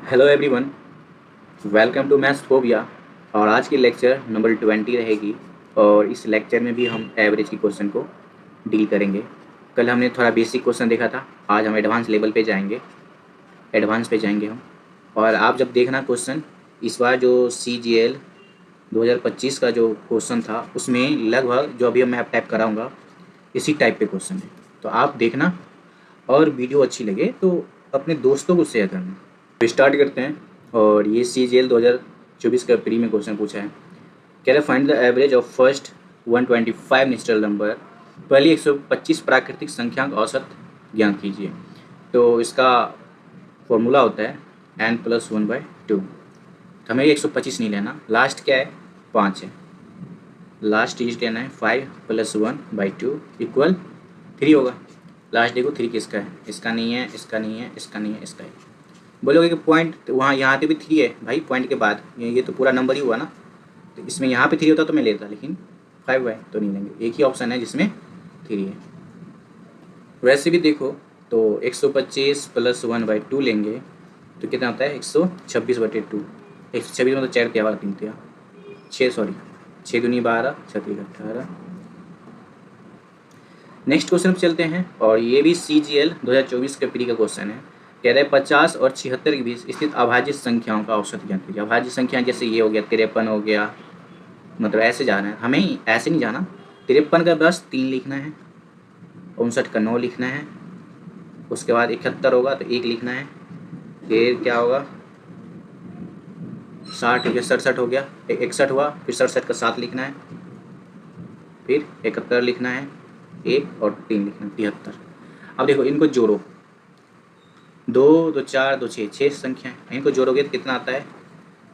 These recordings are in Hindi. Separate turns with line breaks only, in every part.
Hello everyone, welcome to maths phobia. और आज की लेक्चर नंबर 20 रहेगी। और इस लेक्चर में भी हम एवरेज की क्वेश्चन को डील करेंगे। कल हमने थोड़ा बेसिक क्वेश्चन देखा था, आज हम एडवांस लेवल पे जाएंगे, एडवांस पे जाएंगे हम। और आप जब देखना क्वेश्चन, इस बार जो CGL 2025 का जो क्वेश्चन था उसमें लगभग जो अभी मैं टाइप कराऊँगा इसी टाइप पे क्वेश्चन है, तो आप देखना। और वीडियो अच्छी लगे तो अपने दोस्तों को शेयर करना। तो स्टार्ट करते हैं। और ये CGL 2024 का प्री में क्वेश्चन पूछा है। कह रहे find the average of first 125 natural number. पहली 125 प्राकृतिक संख्या का औसत ज्ञात कीजिए। तो इसका फॉर्मूला होता है n+1/2। तो हमें 125 नहीं लेना, लास्ट क्या है 5 है, लास्ट डिजिट लेना है 5 + 1/2 = 3 होगा। लास्ट देखो 3 किसका है, इसका नहीं है, इसका नहीं है, इसका नहीं है, इसका है। बोलोगे कि पॉइंट वहाँ यहाँ पे भी 3 है भाई, पॉइंट के बाद ये तो पूरा नंबर ही हुआ ना, तो इसमें यहाँ पे 3 होता तो मैं लेता, लेकिन 5 है तो नहीं लेंगे। एक ही ऑप्शन है जिसमें 3 है। वैसे भी देखो तो 125 + 1/2 लेंगे तो कितना होता है 126/2। 126 मतलब 4 क्या 3 क्या 6, सॉरी 6 दूनी 12, 6 3 18। नेक्स्ट क्वेश्चन पे चलते हैं। और ये भी CGL 2024 के प्री का क्वेश्चन है। कह रहे 50 और 76 के बीच स्थित अभाज्य संख्याओं का औसत ज्ञात कीजिए। अभाज्य संख्या जैसे ये हो गया 53 हो गया, मतलब ऐसे जाना है हमें, ऐसे नहीं जाना। 53 का बस 3 लिखना है, 59 का 9 लिखना है, उसके बाद 71 होगा तो 1 लिखना है, फिर क्या होगा 60 हो गया, 67 हो गया, 61 हुआ, फिर 67 का 7 लिखना है, फिर 71 लिखना है, 1 और 3 लिखना है, 73। अब देखो इनको जोड़ो, 2 2 4 2 6, 6 संख्या है, इनको जोड़ोगे तो कितना आता है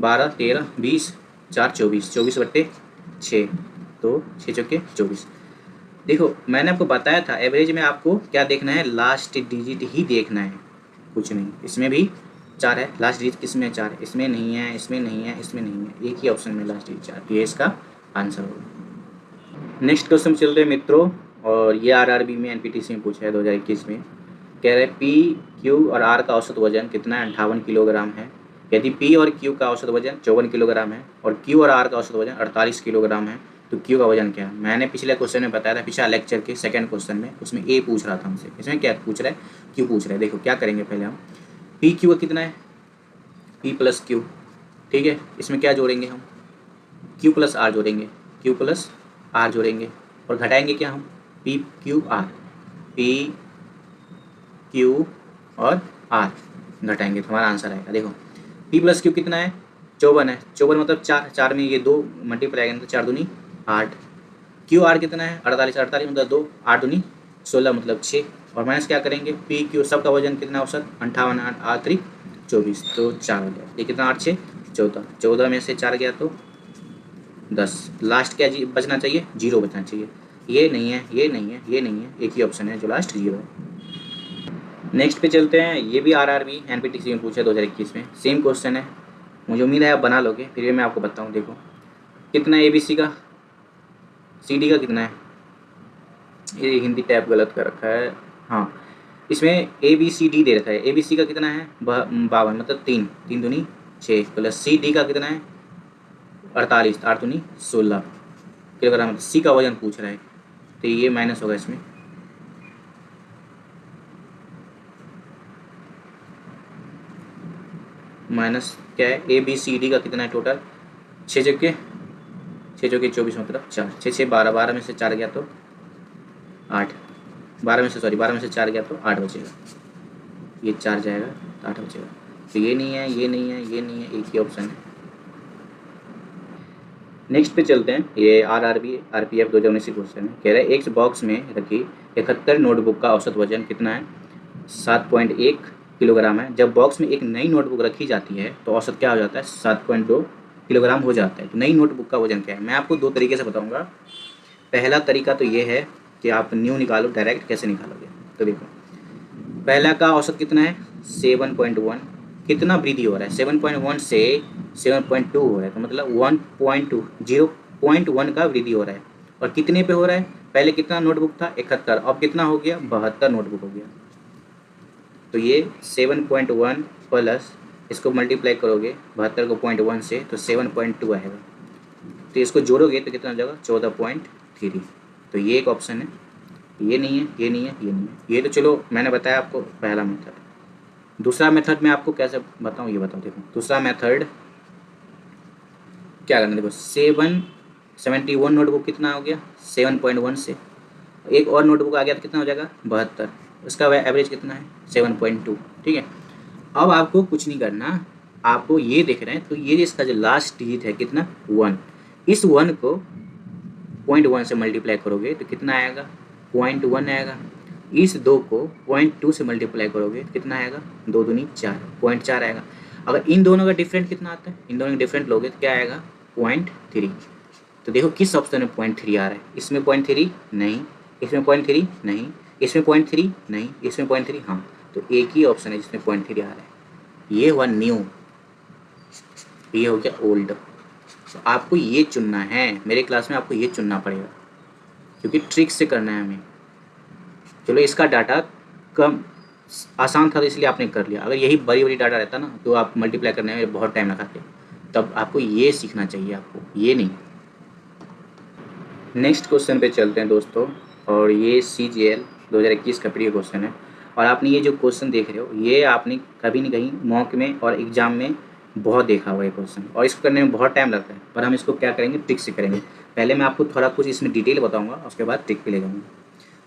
12 13 20 4 24, 24/6, तो 6 चौके 24। देखो मैंने आपको बताया था एवरेज में आपको क्या देखना है, लास्ट डिजिट ही देखना है, कुछ नहीं। इसमें भी 4 है, लास्ट डिजिट किसमें 4 है, इसमें नहीं है, इसमें नहीं है, इसमें नहीं है, एक ही ऑप्शन में लास्ट डिजिट 4, ये इसका आंसर होगा। नेक्स्ट क्वेश्चन चल रहे मित्रों, और ये RRB में NPTC में पूछा है 2021 में। कह रहे P, Q और R का औसत वजन कितना है, 58 किलोग्राम है। यदि P और Q का औसत वजन 54 किलोग्राम है और Q और R का औसत वजन 48 किलोग्राम है, तो Q का वजन क्या है। मैंने पिछले क्वेश्चन में बताया था, पिछला लेक्चर के सेकंड क्वेश्चन में, उसमें A पूछ रहा था हमसे, इसमें क्या पूछ रहा है Q पूछ रहा है। देखो क्या करेंगे, पहले हम P Q कितना है, P + Q, ठीक है। इसमें क्या जोड़ेंगे हम, Q + R जोड़ेंगे, Q + R जोड़ेंगे, और घटाएंगे क्या हम P Q R, P Q और R घटाएंगे तो हमारा आंसर आएगा। देखो P + Q कितना है 54 है, 54 मतलब 4, 4 में ये 2 मल्टीप्लाई करेंगे तो 4 दूनी 8। Q R कितना है 48, 48 मतलब 2, 8 दूनी 16 मतलब 6, और माइनस क्या करेंगे P Q सब का वजन कितना औसत 58, 8 8 3 24, तो 4 हो गया। ये कितना 8 6 14, 14 में से 4 गया तो 10। लास्ट क्या बचना चाहिए, 0 बचना चाहिए। ये नहीं है, ये नहीं है, ये नहीं है, एक ही ऑप्शन है जो लास्ट 0 है। नेक्स्ट पे चलते हैं। ये भी RRB NPTC में पूछा है 2021 में, सेम क्वेश्चन है। मुझे उम्मीद है आप बना लोगे, फिर भी मैं आपको बताऊं। देखो कितना ABC का, CD का कितना है, ये हिंदी टैब गलत कर रखा है, हाँ इसमें ABCD दे रखा है। ABC का कितना है 52 मतलब 3, 3 दूनी 6, प्लस CD का कितना है 48, 8 दूनी 16 किलोग्राम। C का वजन पूछ रहा है, तो ये माइनस होगा इसमें, माइनस क्या है ABCD का कितना है टोटल 6 चौके 24 मतलब 4, 6 6 12, 12 में से 4 गया तो 8, 12 में से 4 गया तो 8 बचेगा, ये 4 जाएगा तो 8 बचेगा। तो ये नहीं है, ये नहीं है, ये नहीं है, एक ही ऑप्शन है। नेक्स्ट पे चलते हैं। ये RRB RPF 2019 क्वेश्चन है। कह रहे हैं एक बॉक्स में रखी 71 नोटबुक का औसत वजन कितना है 7.1 किलोग्राम है। जब बॉक्स में एक नई नोटबुक रखी जाती है तो औसत क्या हो जाता है 7.2 किलोग्राम हो जाता है। तो नई नोटबुक का वजन क्या है, मैं आपको 2 तरीके से बताऊंगा। पहला तरीका तो ये है कि आप न्यू निकालो, डायरेक्ट कैसे निकालोगे। तो देखो पहला का औसत कितना है 7.1, कितना वृद्धि हो रहा है 7.1 से 7.2 हो रहा है, तो मतलब 1.2 0.1 का वृद्धि हो रहा है। और कितने पे हो रहा है, पहले कितना नोटबुक था 71, अब कितना हो गया 72 नोटबुक हो गया। तो ये 7.1 प्लस इसको मल्टीप्लाई करोगे 72 को 0.1 से तो 7.2 आएगा। तो इसको जोड़ोगे तो कितना हो जाएगा 14.3। तो ये एक ऑप्शन है, ये नहीं है, ये नहीं है, ये नहीं है। ये तो चलो मैंने बताया आपको पहला मेथड। दूसरा मेथड मैं आपको कैसे बताऊँ ये बताओ। देखो दूसरा मेथड क्या करना, देखो 771 नोटबुक कितना हो गया 7.1 से, एक और नोटबुक आ गया तो कितना हो जाएगा 72, उसका एवरेज कितना है 7.2। ठीक है, अब आपको कुछ नहीं करना, आपको ये देख रहे हैं तो ये इसका जो लास्ट डिजिट है कितना 1, इस 1 को 0.1 से मल्टीप्लाई करोगे तो कितना आएगा 0.1 आएगा। इस 2 को 0.2 से मल्टीप्लाई करोगे तो कितना आएगा 2 दूनी 4, 0.4 आएगा। अगर इन दोनों का डिफरेंट कितना आता है, इन दोनों का डिफरेंट लोगे तो क्या आएगा 0.3। तो देखो किस ऑप्शन में 0.3 आ रहा है, इसमें 0.3 नहीं, इसमें 0.3 नहीं, इसमें 0.3 नहीं, इसमें 0.3 हाँ। तो एक ही ऑप्शन है जिसमें 0.3 आ रहा है, ये हुआ न्यू, ये हो गया ओल्ड। तो आपको ये चुनना है, मेरे क्लास में आपको ये चुनना पड़ेगा क्योंकि ट्रिक से करना है हमें। चलो इसका डाटा कम आसान था तो इसलिए आपने कर लिया, अगर यही बड़ी बड़ी डाटा रहता ना तो आप मल्टीप्लाई करने में बहुत टाइम लगाते। तब आपको ये सीखना चाहिए, आपको ये नहीं। नेक्स्ट क्वेश्चन पे चलते हैं दोस्तों, और ये CGL 2021 का प्री क्वेश्चन है। और आपने ये जो क्वेश्चन देख रहे हो ये आपने कभी नहीं कहीं मॉक में और एग्जाम में बहुत देखा हुआ है क्वेश्चन, और इसको करने में बहुत टाइम लगता है, पर हम इसको क्या करेंगे ट्रिक से करेंगे। पहले मैं आपको थोड़ा कुछ इसमें डिटेल बताऊँगा, उसके बाद ट्रिक पे ले जाऊँगा।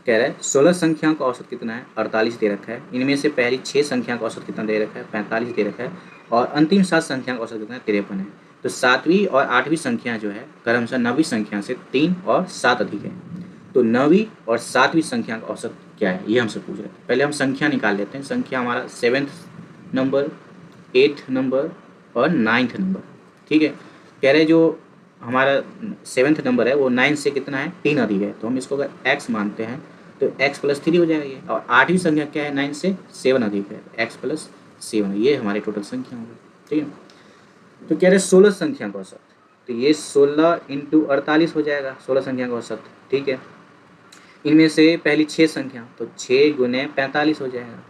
कह रहा है 16 संख्याओं का औसत कितना है 48 दे रखा है, इनमें से पहली 6 संख्या का औसत कितना दे रखा है 45 दे रखा है, और अंतिम 7 संख्या का औसत कितना है 53 है। तो 7वीं और 8वीं संख्या जो है क्रमशः 9वीं संख्या से 3 और 7 अधिक है। तो 9वीं और 7वीं संख्या का औसत क्या है ये हमसे पूछ रहे हैं। पहले हम संख्या निकाल लेते हैं। संख्या हमारा 7th नंबर, 8th नंबर और 9th नंबर। ठीक है, कह रहे जो हमारा 7th नंबर है वो 9 से कितना है 3 अधिक है, तो हम इसको अगर x मानते हैं तो x + 3 हो जाएगा ये। और 8वीं संख्या क्या है 9 से 7 अधिक है, x + 7, ये हमारी टोटल संख्या होगी। ठीक है, तो कह रहे 16 संख्या का औसत, तो ये 16 × 48 हो जाएगा 16 संख्या का औसत। ठीक है, इनमें से पहली 6 संख्या तो 6 × 45 हो जाएगा।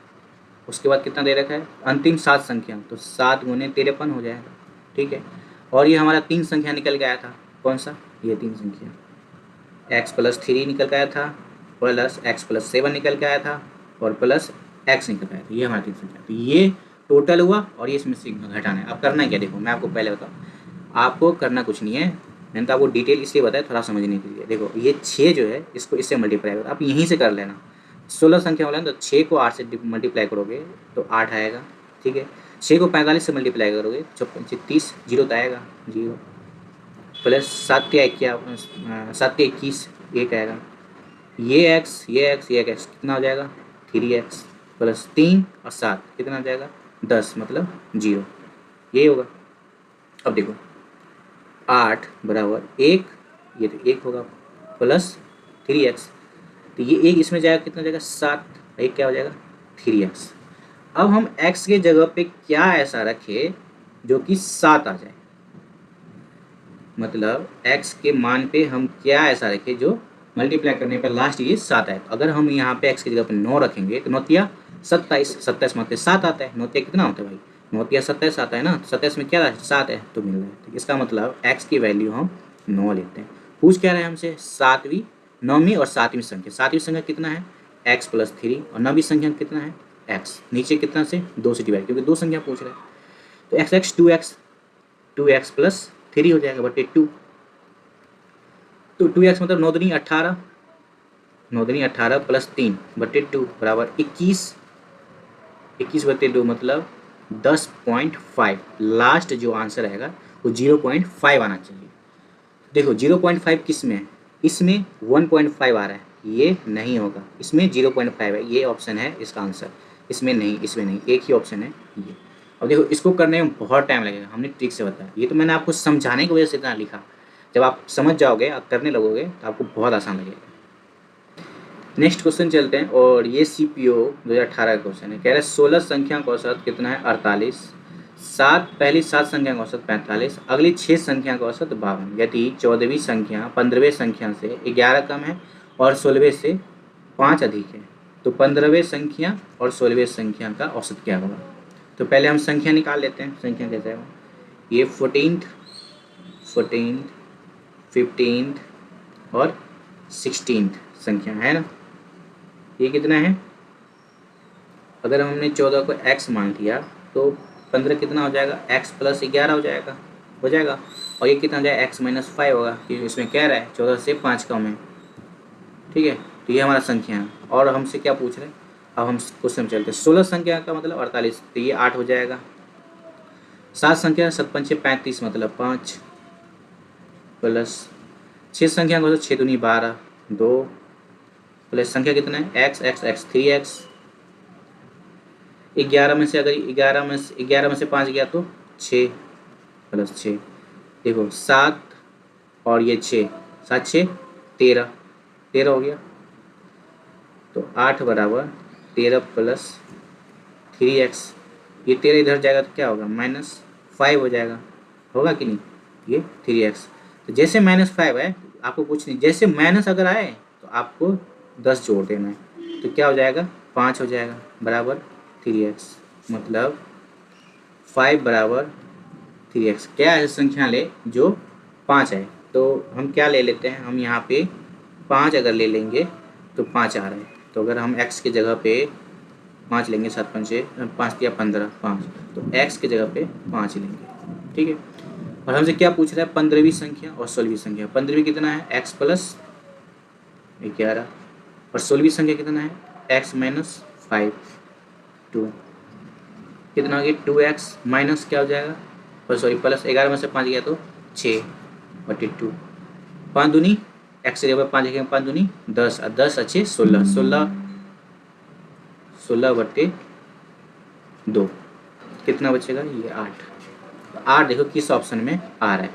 उसके बाद कितना दे रखा है अंतिम 7 संख्या, तो 7 × 53 हो जाएगा। ठीक है, और ये हमारा 3 संख्या निकल के आया था, कौन सा ये 3 संख्या x + 3 निकल के आया था, प्लस x + 7 निकल के आया था, और प्लस x निकल के आया था। ये हमारा 3 संख्या, तो ये टोटल हुआ, और ये इसमें से घटाना है। अब करना है क्या, देखो मैं आपको पहले बताऊँ, आपको करना कुछ नहीं है, मैंने तो आपको डिटेल इसलिए बताया थोड़ा समझने के लिए। देखो ये 6 जो है इसको इससे मल्टीप्लाई करो, आप यहीं से कर लेना। 16 संख्या वाला तो 6 को 8 से मल्टीप्लाई करोगे तो 8 आएगा। ठीक है, 6 को 45 से मल्टीप्लाई करोगे 30, जीरो तो आएगा, जीरो, प्लस 7 के 21 1 आएगा। ये x कितना हो जाएगा 3x + 3 और 7 कितना हो जाएगा 10, मतलब 0, यही होगा। अब देखो 8 = 1, ये तो 1 होगा, प्लस 3x, तो ये 1 इसमें जाएगा कितना जाएगा 7, 1 क्या हो जाएगा 3x। अब हम x के जगह पे क्या ऐसा रखें जो कि 7 आ जाए, मतलब x के मान पे हम क्या ऐसा रखें जो मल्टीप्लाई करने पर लास्ट ये 7 आए। तो अगर हम यहाँ पे x की जगह पे 9 रखेंगे तो 9 × 27, 27 में 7 आता है, 9 कितना होता है भाई 9 × 27 आता है ना, 27 में क्या है 7 है तो मिल रहा है। तो इसका मतलब x की वैल्यू हम 9 लेते हैं। पूछ क्या रहे हैं हमसे 7वीं 9वीं और 7वीं संख्या। 7वीं संख्या कितना है x + 3, और 9वीं संख्या कितना है x, नीचे कितना से 2 से डिवाइड, क्योंकि 2 संख्या पूछ रहे हैं। तो x 2x + 3 हो जाएगा बटे 2, तो 2x मतलब 9 दूनी 18, 9 दूनी 18 + 3 बटे 2 बराबर 21, 21 बटे 2 मतलब 10.5। लास्ट जो आंसर रहेगा वो 0.5 आना चाहिए। देखो 0.5 किस में है, इसमें 1.5 आ रहा है, ये नहीं होगा, इसमें 0.5 है, ये ऑप्शन है इसका आंसर, इसमें नहीं, इसमें नहीं, एक ही ऑप्शन है ये। अब देखो इसको करने में बहुत टाइम लगेगा, हमने ट्रिक से बताया, ये तो मैंने आपको समझाने की वजह से इतना लिखा। जब आप समझ जाओगे, आप करने लगोगे तो आपको बहुत आसान लगेगा। नेक्स्ट क्वेश्चन चलते हैं, और ये CPO 2018 का क्वेश्चन है। कह रहा है 16 संख्या का औसत कितना है 48, पहली 7 संख्या का औसत 45, अगली 6 संख्या का औसत 52, यदि 14वीं संख्या 15वें संख्या से 11 कम है और 16वें से 5 अधिक है, तो 15वें संख्या और 16वें संख्या का औसत क्या होगा। तो पहले हम संख्या निकाल लेते हैं। संख्या कैसे है, ये 14th 15th और 16th संख्या है ना। ये कितना है, अगर हमने 14 को x मान लिया तो 15 कितना हो जाएगा, x + 11 हो जाएगा। और ये कितना हो जाएगा, x - 5 होगा, क्योंकि इसमें कह रहा है 14 से 5 कम है। ठीक है, तो ये हमारा संख्या है। और हमसे क्या पूछ रहे हैं, अब हम क्वेश्चन चलते हैं। 16 संख्या का मतलब 48, तो ये 8 हो जाएगा। 7 संख्या 7 × 5 = 35 मतलब 5 प्लस 6 संख्या का 6 दूनी 12 2 प्लस संख्या कितना है, x 3x। 11 में से अगर 11 में से 5 गया तो 6 प्लस 6, देखो 7 और ये 6, 7 6 13 हो गया। तो 8 = 13 प्लस 3x। ये 13 इधर जाएगा तो क्या होगा, -5 हो जाएगा, होगा कि नहीं, ये 3x। तो जैसे -5 है आपको कुछ नहीं, जैसे माइनस अगर आए तो आपको 10 जोड़ देना है, तो क्या हो जाएगा, 5 हो जाएगा बराबर 3x। मतलब 5 = 3x। क्या है संख्या ले जो 5 है, तो हम क्या ले लेते हैं, हम यहाँ पे 5 अगर ले लेंगे तो 5 आ रहा है। तो अगर हम x की जगह पे 5 लेंगे, 7 × 5 = 5 15 5, तो x की जगह पे 5 लेंगे। ठीक है, और हमसे क्या पूछ रहा है, 15वीं संख्या और 16वीं संख्या। 15वीं कितना है, x + 11, और 16वीं संख्या कितना है, x - 5 2, कितना हो गया 2x माइनस क्या हो जाएगा, और सॉरी प्लस 11 में से 5 गया तो 6/2। 5 दूनी x की जगह 5 लिखेंगे, 5 दूनी 10 और 10 अच्छे 16 16/2 कितना बचेगा, ये 8। तो 8 देखो किस ऑप्शन में आ रहा है,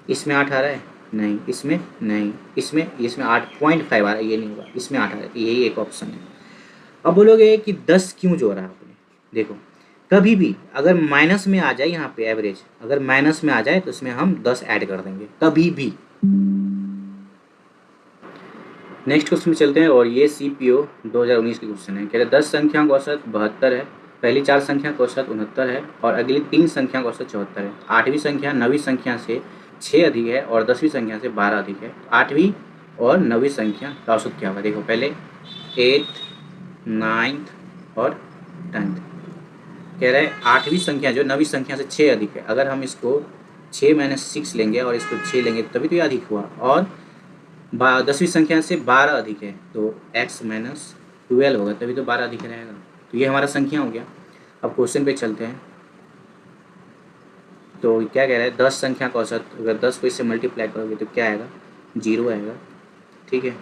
इसमें 8 आ रहा है, नहीं इसमें नहीं, इसमें 8.5 आ रहा है, ये नहीं होगा, इसमें 8 आ रहा है, यही एक ऑप्शन है। अब बोलोगे कि 10 क्यों जोड़ा आपने, देखो कभी भी अगर माइनस में आ जाए, यहाँ पे एवरेज अगर माइनस में आ जाए तो इसमें हम 10 ऐड कर देंगे कभी भी। नेक्स्ट क्वेश्चन में चलते हैं, और ये CPO 2019 की क्वेश्चन है। कह रहे 10 संख्याओं का औसत 72 है, पहली 4 संख्या का औसत 69 है और अगली 3 संख्या का औसत 74 है। 8वीं संख्या 9वीं संख्या से 6 अधिक है और 10वीं संख्या से 12 अधिक है। 8वीं और 9वीं संख्या का औसत क्या होगा, देखो पहले 8th 9th और 10th। कह रहे हैं 8वीं संख्या जो 9वीं संख्या से 6 अधिक है, अगर हम इसको 6 - 6 लेंगे और इसको 6 लेंगे तभी तो ये अधिक हुआ, और 10वीं संख्या से 12 अधिक है तो x - 12 होगा, तभी तो 12 अधिक रहेगा। तो ये हमारा संख्या हो गया। अब क्वेश्चन पे चलते हैं, तो क्या कह रहा है, 10 संख्या का औसत, अगर 10 को इससे मल्टीप्लाई करोगे तो क्या आएगा, 0 आएगा। ठीक है,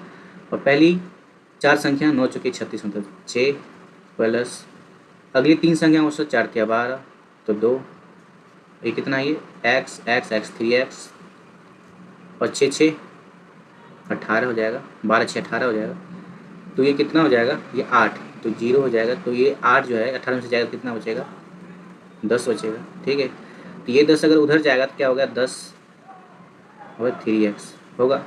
और पहली 4 संख्या 9 × 36 मतलब 6 प्लस अगली 3 संख्या का औसत 4 × 12 तो 2, ये कितना है, ये x 3x और 6 18 हो जाएगा, 12 6 18 हो जाएगा। तो ये कितना हो जाएगा, ये 8, तो 0 हो जाएगा। तो ये 8 जो है 18 में से जाएगा कितना बचेगा, 10 बचेगा। ठीक है, तो ये 10 अगर उधर जाएगा तो क्या होगा, 10 और 3x होगा।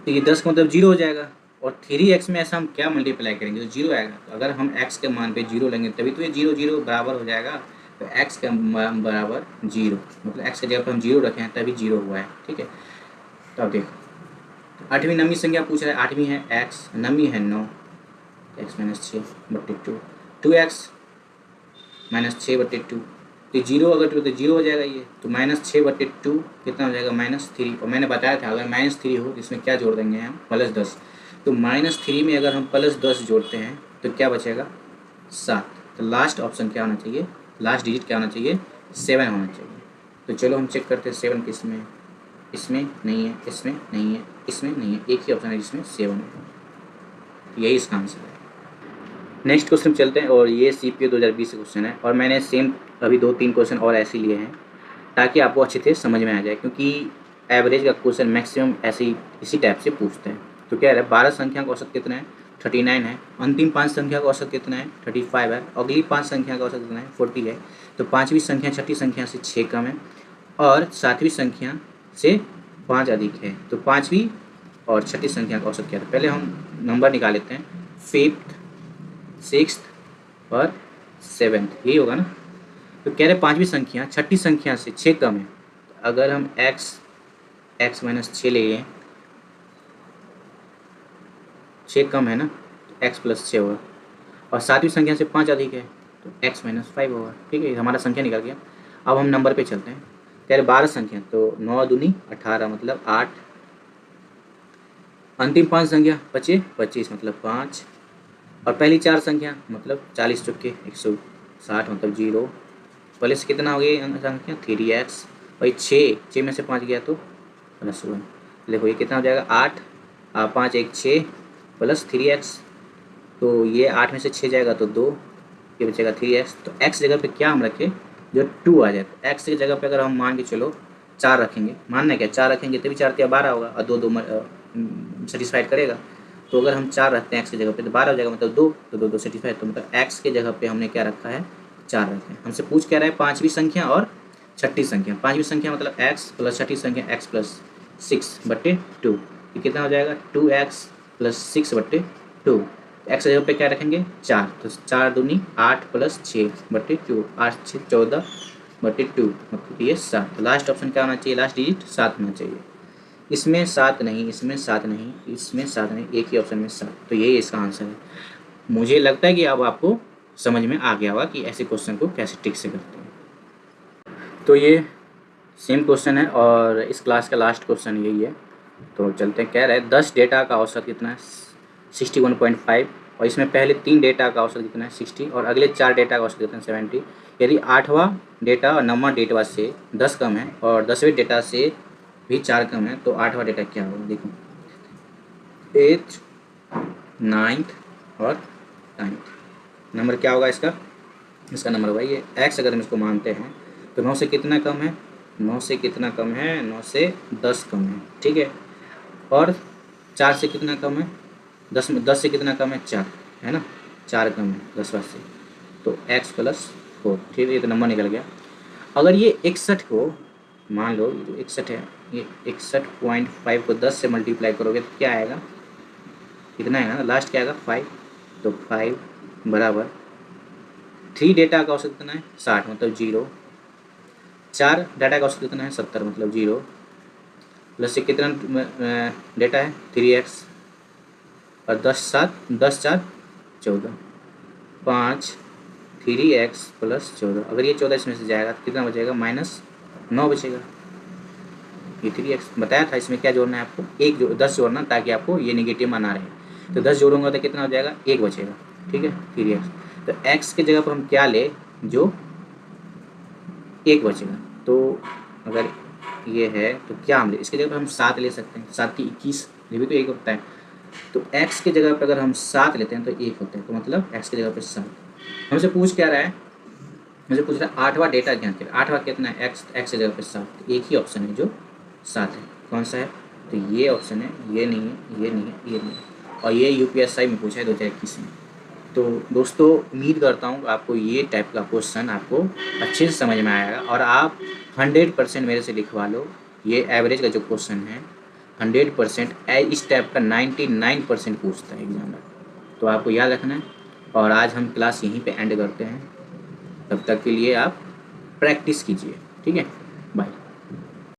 तो ये 10 का मतलब 0 हो जाएगा, और 3x में ऐसा हम क्या मल्टीप्लाई करेंगे तो 0 आएगा। तो अगर हम x के मान पे 0 लेंगे तभी तो ये 0 0 बराबर हो जाएगा। तो x का मान बराबर 0, मतलब x की जगह पर हम 0 रखे हैं तभी 0 हुआ है। ठीक है, तो अब देखो 8वीं 9वीं संख्या पूछ रहा है। 8वीं है x, 9वीं है 9, x - 6/2, 2x - 6/2, तो 0 अगर तो 0 हो जाएगा ये। तो -6/2 कितना हो जाएगा, -3। और मैंने बताया था अगर -3 हो तो इसमें क्या जोड़ देंगे हम, +10। तो -3 में अगर हम +10 जोड़ते हैं तो क्या बचेगा, 7। तो लास्ट ऑप्शन क्या होना चाहिए, लास्ट डिजिट क्या होना चाहिए, 7 होना चाहिए। तो चलो हम चेक करते हैं 7 किस में, इसमें नहीं है, इसमें नहीं है, इसमें नहीं है, एक ही ऑप्शन है जिसमें 7 है। यही इसका आंसर है। नेक्स्ट क्वेश्चन चलते हैं, और ये CPO 2020 क्वेश्चन है, और मैंने सेम अभी 2-3 क्वेश्चन और ऐसे लिए हैं ताकि आपको अच्छे से समझ में आ जाए, क्योंकि एवरेज का क्वेश्चन मैक्सिमम ऐसे इसी टाइप से पूछते हैं। तो क्या है, 12 संख्या का औसत कितना है, 39 है। अंतिम 5 संख्या का औसत कितना है, 35 है। अगली 5 संख्या का औसत कितना है, 40 है। तो 5वीं संख्या 6ठी संख्या से 6 कम है, और 7वीं संख्या से 5 अधिक है। तो 5वीं और 6ठी संख्या का औसत क्या था, पहले हम नंबर निकाल लेते हैं। फिफ्थ, सिक्स्थ और सेवेंथ, यही होगा ना। तो कह रहे पांचवी संख्या छठी संख्या से 6 कम है। तो अगर हम x माइनस 6 ले लें, 6 कम है ना, तो x प्लस 6 होगा। और सातवीं संख्या से 5 अधिक है तो x माइनस 5 होगा। ठीक है, हमारा संख्या निकल गया। अब हम नंबर पे चलते हैं। कह रहे 12 संख्या, तो 9 दूनी 18 मतलब 8। अंतिम 5 संख्या बचे 25 मतलब 5। और पहली 4 संख्या मतलब 40 चुके 160 मतलब 0। पहले से कितना हो गया संख्या 3x। भाई 6 में से 5 गया तो +1। देखो ये कितना हो जाएगा 8 5 1 6 प्लस 3x। तो ये 8 में से 6 जाएगा तो 2, ये बचेगा 3x। तो x जगह पे क्या हम रखें, जो 2 आ जाए। तो x की जगह पे अगर हम मान के चलो 4 रखेंगे, मानना क्या 4 रखेंगे तभी 4 × 12 होगा और 2 सेटिस्फाइड करेगा। तो अगर हम 4 रखते हैं x की जगह पे तो 12 हो जाएगा, मतलब 2, तो 2 सेटिस्फाइड। तो मतलब x की जगह पे हमने क्या रखा है 4 रखे हैं। हमसे पूछ क्या रहा है पाँचवीं संख्या और छठी संख्या। पाँचवीं संख्या मतलब x प्लस छठी संख्या x प्लस 6/2। ये कितना हो जाएगा 2x प्लस 6/2। x की जगह पे क्या रखेंगे 4, तो 4 दूनी 8 प्लस 6/2, 8 6 14/2 मतलब ये 7। तो लास्ट ऑप्शन क्या होना चाहिए, लास्ट डिजिट 7 होना चाहिए। इसमें 7 नहीं, इसमें 7 नहीं, इसमें 7 नहीं, एक ही ऑप्शन में 7। तो यही इसका आंसर है। मुझे लगता है कि अब आपको समझ में आ गया होगा कि ऐसे क्वेश्चन को कैसे ट्रिक से करते हैं। तो ये सेम क्वेश्चन है और इस क्लास का लास्ट क्वेश्चन यही है। तो चलते हैं। कह रहे हैं 10 डेटा का औसत कितना है 61.5, और इसमें पहले 3 डेटा का औसत कितना है 60 और अगले 4 डेटा का औसत कितना है 70। यदि 8वां डेटा और 9वां डेटा से 10 कम है और 10वें डेटा से भी 4 कम है तो 8वां डेटा क्या होगा। देखो 8th 9th और 9th नंबर क्या होगा इसका नंबर भाई ये x। अगर हम इसको मानते हैं तो 9 से कितना कम है 9 से कितना कम है 9 से 10 कम है। ठीक है, और 4 से कितना कम है 10 से कितना कम है 4 है ना, 4 कम है 10वां से, तो x प्लस 4। ठीक है, ये तो नंबर निकल गया। अगर ये 61 को मान लो, ये जो 61 है ये 61.5 को 10 से मल्टीप्लाई करोगे तो क्या आएगा, कितना आएगा ना, लास्ट क्या आएगा 5। तो 5 बराबर 3 डेटा का औसत कितना है 60 मतलब 0। 4 डाटा का औसत कितना है 70 मतलब 0। प्लस से कितना डेटा है 3x और 10 4 14, 5 3x प्लस 14। अगर ये 14 इसमें से जाएगा तो कितना बचेगा -9 बचेगा। ये 3x बताया था, इसमें क्या जोड़ना है आपको 10 जोड़ना, ताकि आपको ये नेगेटिव में ना रहे। तो 10 जोड़ूंगा तो कितना हो जाएगा 1 बचेगा। ठीक है 3x। तो x की जगह पर हम क्या ले जो 1 बचेगा। तो अगर ये है तो क्या हम ले, इसकी जगह पर हम 7 ले सकते हैं, 7 की 21, ये भी तो 1 होता है। तो x की जगह पर अगर हम 7 लेते हैं तो 1 होता है। तो मतलब x की जगह पर 7। हमसे पूछ क्या रहा है, मुझे पूछ रहा है 8वां डेटा ज्ञात करें। 8वां कितना है x की जगह पर 7। एक ही ऑप्शन है जो 7 है, कौन सा है, तो ये ऑप्शन है, ये नहीं है, ये नहीं है, ये नहीं है। और ये UPSI में पूछा है 2021 में। तो दोस्तों उम्मीद करता हूँ आपको ये टाइप का क्वेश्चन आपको अच्छे से समझ में आएगा और आप 100% मेरे से लिखवा लो। ये एवरेज का जो क्वेश्चन है 100% इस टाइप का 99% पूछता है एग्जामिनर। तो आपको याद रखना है। और आज हम क्लास यहीं पे एंड करते हैं। तब तक के लिए आप प्रैक्टिस कीजिए। ठीक है, बाय।